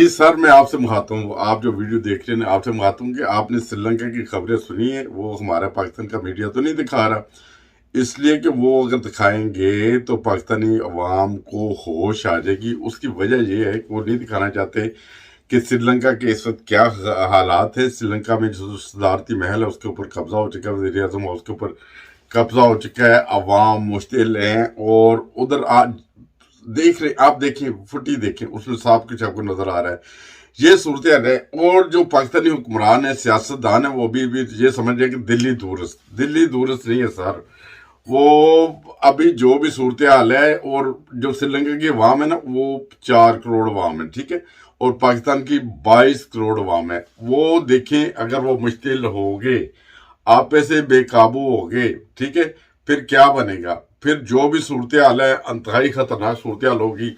जी sir, मैं आपसे मुखाता हूँ। आप जो वीडियो देख रहे हैं आपसे मुखाता हूँ कि आपने श्रीलंका की खबरें सुनी है। वो हमारा पाकिस्तान का मीडिया तो नहीं दिखा रहा, इसलिए कि वो अगर दिखाएंगे तो पाकिस्तानी अवाम को होश आ जाएगी। उसकी वजह ये है कि वो नहीं दिखाना चाहते कि श्रीलंका के इस वक्त क्या हालात है। श्रीलंका में जो सदारती महल है उसके ऊपर कब्जा हो चुका है, वज़ीर आज़म उसके ऊपर कब्जा हो चुका है, अवाम मुश्तिल हैं। और उधर आज देख रहे, आप देखें फुटी देखें, उसमें साफ कुछ आपको नजर आ रहा है। ये सूरत है। और जो पाकिस्तानी हुक्मरान है, सियासतदान है, वो भी ये समझ रहे हैं कि दिल्ली दूरस्थ नहीं है सर। वो अभी जो भी सूरत हाल है, और जो श्रीलंका की अवाम है ना, वो 4 करोड़ अवाम है, ठीक है, और पाकिस्तान की 22 करोड़ अवाम है। वो देखें, अगर वो मुश्तिल हो गए, आप ऐसे बेकाबू हो गए, ठीक है, फिर क्या बनेगा? फिर जो भी सूरत हाल है इंतहाई खतरनाक सूरत हाल होगी।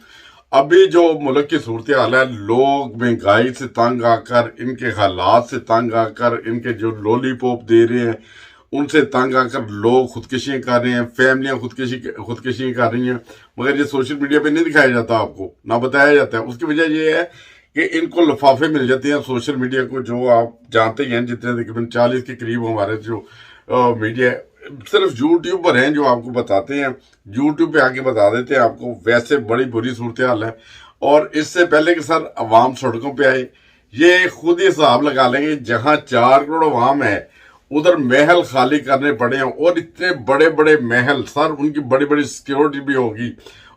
अभी जो मुल्क की सूरत हाल है, लोग महंगाई से तंग आकर, इनके हालात से तंग आकर, इनके जो लॉलीपॉप दे रहे हैं उनसे तंग आकर लोग खुदकुशियां कर रहे हैं, फैमिलियां खुदकुशी कर रही हैं। मगर ये सोशल मीडिया पे नहीं दिखाया जाता, आपको ना बताया जाता है। उसकी वजह ये है कि इनको लिफाफे मिल जाते हैं सोशल मीडिया को, जो आप जानते हैं। जितने तकरीबन 40 के करीब हमारे जो मीडिया सिर्फ यूट्यूबर हैं जो आपको बताते हैं, यूट्यूब पे आके बता देते हैं आपको। वैसे बड़ी बुरी सूरत हाल है। और इससे पहले कि सर अवाम सड़कों पे आए, ये खुद ही हिसाब लगा लेंगे, जहां 4 करोड़ अवाम है उधर महल खाली करने पड़े हैं। और इतने बड़े बड़े महल सर, उनकी बड़ी बड़ी सिक्योरिटी भी होगी।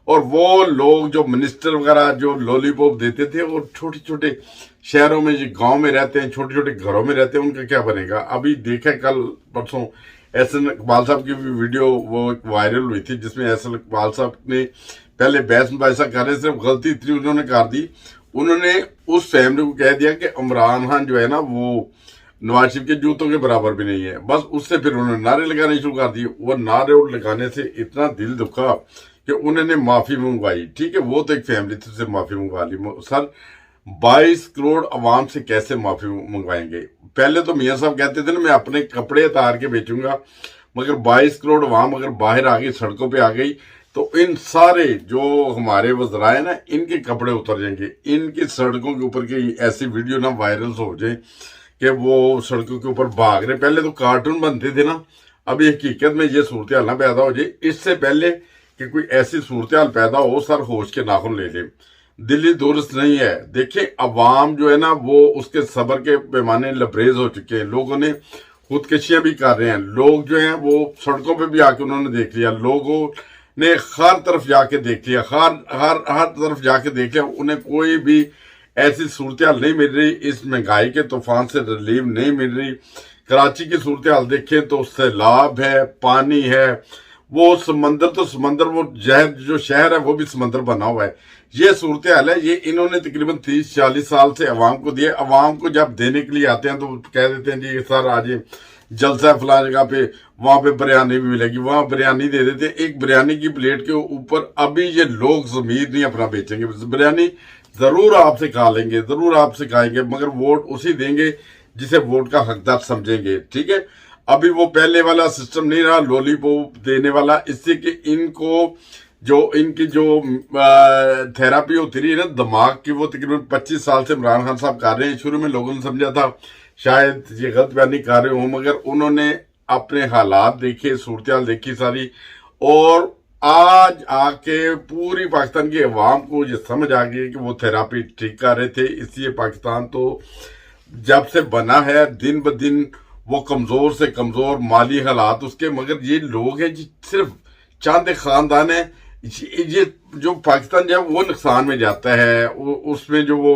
और वो लोग जो मिनिस्टर वगैरह जो लॉलीपॉप देते थे, और छोटे छोटे शहरों में, जो गांव में रहते हैं, छोटे छोटे घरों में रहते हैं, उनका क्या बनेगा? अभी देखे कल परसों एहसन इकबाल साहब की भी वीडियो वो वायरल हुई थी, जिसमें एहसन इकबाल साहब ने पहले बहस मुबाहिसा कर रहे, सिर्फ गलती इतनी उन्होंने कर दी, उन्होंने उस फैमिली को कह दिया कि इमरान खान जो है ना, वो नवाज शरीफ के जूतों के बराबर भी नहीं है। बस उससे फिर उन्होंने नारे लगाने शुरू कर दिए। वो नारे लगाने से इतना दिल दुखा कि उन्होंने माफी मंगवाई, ठीक है। वो तो एक फैमिली थी, उससे माफी मंगवा ली। सर 22 करोड़ अवाम से कैसे माफी मंगवाएंगे? पहले तो मियाँ साहब कहते थे ना, मैं अपने कपड़े उतार के बेचूंगा। मगर 22 करोड़ अवाम अगर बाहर आ गई, सड़कों पे आ गई, तो इन सारे जो हमारे वज़राए ना, इनके कपड़े उतर जाएंगे। इनकी सड़कों के ऊपर की ऐसी वीडियो ना वायरल हो जाए कि वो सड़कों के ऊपर भाग रहे। पहले तो कार्टून बनते थे ना, अभी हकीकत में ये सूरत हाल ना पैदा हो जाए। इससे पहले कि कोई ऐसी सूरत हाल पैदा हो, सर होश के नाखून ले ले। दिल्ली दुरुस्त नहीं है। देखिए अवाम जो है ना, वो उसके सब्र के पैमाने लबरेज हो चुके हैं। लोगों ने खुदकुशियां भी कर रहे हैं। लोग जो हैं वो सड़कों पे भी आके उन्होंने देख लिया, लोगों ने हर तरफ जाके देख लिया, हर तरफ जाके देख लिया। उन्हें कोई भी ऐसी सूरत हाल नहीं मिल रही, इस महंगाई के तूफान से रिलीफ नहीं मिल रही। कराची की सूरत हाल देखें तो सैलाब है, पानी है, वो समंदर तो समंदर, वो जो शहर है वो भी समंदर बना हुआ है। ये सूरत हाल है। ये इन्होंने तकरीबन 30-40 साल से अवाम को दिए। अवाम को जब देने के लिए आते हैं तो कह देते हैं जी सर आज जलसा है फला जगह पे, वहां पे बिरयानी भी मिलेगी, वहां बिरयानी दे देते हैं। एक बिरयानी की प्लेट के ऊपर अभी ये लोग जमीर नहीं अपना बेचेंगे। बिरयानी जरूर आपसे खा लेंगे, जरूर आपसे खाएंगे, मगर वोट उसी देंगे जिसे वोट का हकदार समझेंगे, ठीक है। अभी वो पहले वाला सिस्टम नहीं रहा लॉलीपॉप देने वाला, इससे कि इनको जो इनकी जो थेरापी होती रही है ना दिमाग की, वो तकरीबन 25 साल से इमरान खान साहब कर रहे हैं। शुरू में लोगों ने समझा था शायद ये गलत बयानी कर रहे हों, मगर उन्होंने अपने हालात देखे, सूरत हाल देखी सारी, और आज आके पूरी पाकिस्तान की अवाम को ये समझ आ गई कि वो थेरापी ठीक कर रहे थे। इसलिए पाकिस्तान तो जब से बना है दिन ब दिन वो कमजोर से कमजोर, माली हालात उसके। मगर ये लोग हैं जी, सिर्फ चंद खानदान है, ये जो पाकिस्तान जो है वो नुकसान में जाता है। उसमें जो वो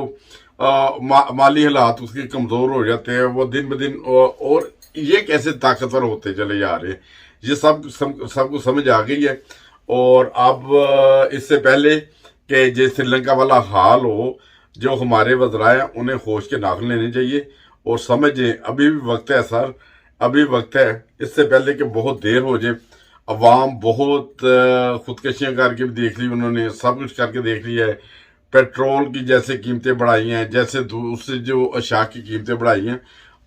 माली हालात उसके कमजोर हो जाते हैं, वो दिन ब दिन। और ये कैसे ताकतवर होते चले जा रहे हैं, ये सबको समझ आ गई है। और अब इससे पहले कि जो श्रीलंका वाला हाल हो, जो हमारे वज़राए उन्हें होश के नाखून लेने चाहिए और समझें अभी भी वक्त है सर, अभी वक्त है। इससे पहले कि बहुत देर हो जाए। अवाम बहुत खुदकुशियां करके भी देख ली उन्होंने, सब कुछ करके देख लिया है। पेट्रोल की जैसे कीमतें बढ़ाई हैं, जैसे दूसरे जो अशिया की कीमतें बढ़ाई हैं।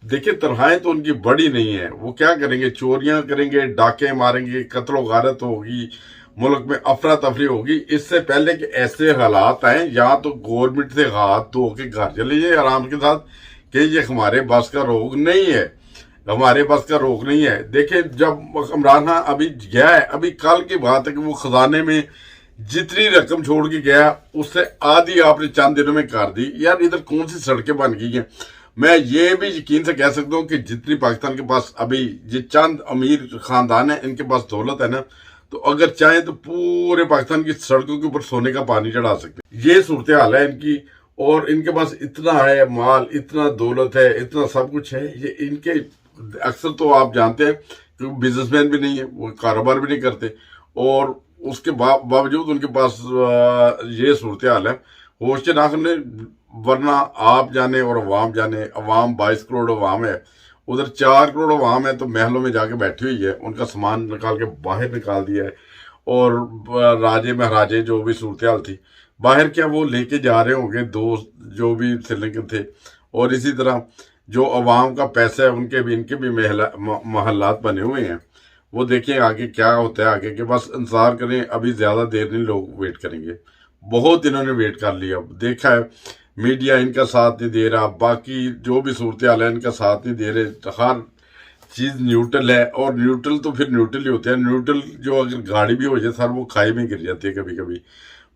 देखिए तनख्वाहें तो उनकी बढ़ी नहीं है, वो क्या करेंगे? चोरियां करेंगे, डाके मारेंगे, कत्लो गारत होगी, मुल्क में अफरा तफरी होगी। इससे पहले कि ऐसे हालात आए, या तो गवर्नमेंट से हाथ धो के घर चले जाए आराम के साथ कि ये हमारे बस का रोग नहीं है, हमारे बस का रोग नहीं है। देखिए, जब इमरान खान अभी गया है, अभी कल की बात है कि वो खजाने में जितनी रकम छोड़ के गया उससे आधी आपने चंद दिनों में कर दी। यार, इधर कौन सी सड़कें बन गई हैं। मैं ये भी यकीन से कह सकता हूँ कि जितनी पाकिस्तान के पास अभी ये चंद अमीर खानदान है, इनके पास दौलत है ना, तो अगर चाहे तो पूरे पाकिस्तान की सड़कों के ऊपर सोने का पानी चढ़ा सकते हैं। ये सूरत हाल है इनकी, और इनके पास इतना है माल, इतना दौलत है, इतना सब कुछ है। ये इनके अक्सर तो आप जानते हैं कि बिजनेसमैन भी नहीं है, वो कारोबार भी नहीं करते, और उसके बावजूद उनके पास ये सूरत हाल है। होश के नाखुन ने, वरना आप जाने और अवाम जाने, अवाम 22 करोड़ अवाम है, उधर 4 करोड़ अवाम है तो महलों में जाके बैठी हुई है, उनका सामान निकाल के बाहर निकाल दिया है। और राजे महाराजे जो भी सूरत हाल थी बाहर, क्या वो लेके जा रहे होंगे दोस्त जो भी श्रीलंकन थे। और इसी तरह जो अवाम का पैसा है, उनके भी इनके भी महल्लात बने हुए हैं। वो देखें आगे क्या होता है, आगे के बस इंतजार करें। अभी ज्यादा देर नहीं लोग वेट करेंगे, बहुत इन्होंने वेट कर लिया। देखा है मीडिया इनका साथ नहीं दे रहा, बाकी जो भी सूरत हाल है इनका साथ नहीं दे रहे। हर चीज न्यूट्रल है, और न्यूट्रल तो फिर न्यूट्रल ही होते हैं। न्यूट्रल जो अगर गाड़ी भी हो जाए सर, वो खाई में गिर जाती है कभी कभी।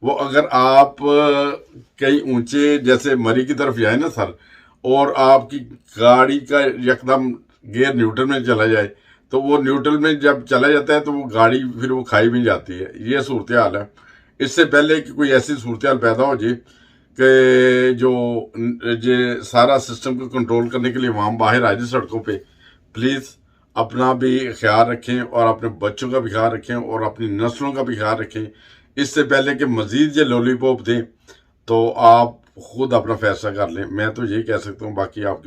वो अगर आप कहीं ऊंचे जैसे मरी की तरफ जाए ना सर, और आपकी गाड़ी का यकदम गियर न्यूट्रल में चला जाए, तो वो न्यूट्रल में जब चला जाता है तो वो गाड़ी फिर वो खाई में जाती है। ये सूरत हाल है। इससे पहले कि कोई ऐसी सूरत हाल पैदा हो जाए कि जो ये सारा सिस्टम को कंट्रोल करने के लिए वहां बाहर आ जाए सड़कों पे, प्लीज़ अपना भी ख्याल रखें, और अपने बच्चों का भी ख्याल रखें, और अपनी नस्लों का भी ख्याल रखें। इससे पहले कि मजीद ये लॉलीपॉप दें, तो आप खुद अपना फैसला कर लें। मैं तो यही कह सकता हूँ, बाकी आपकी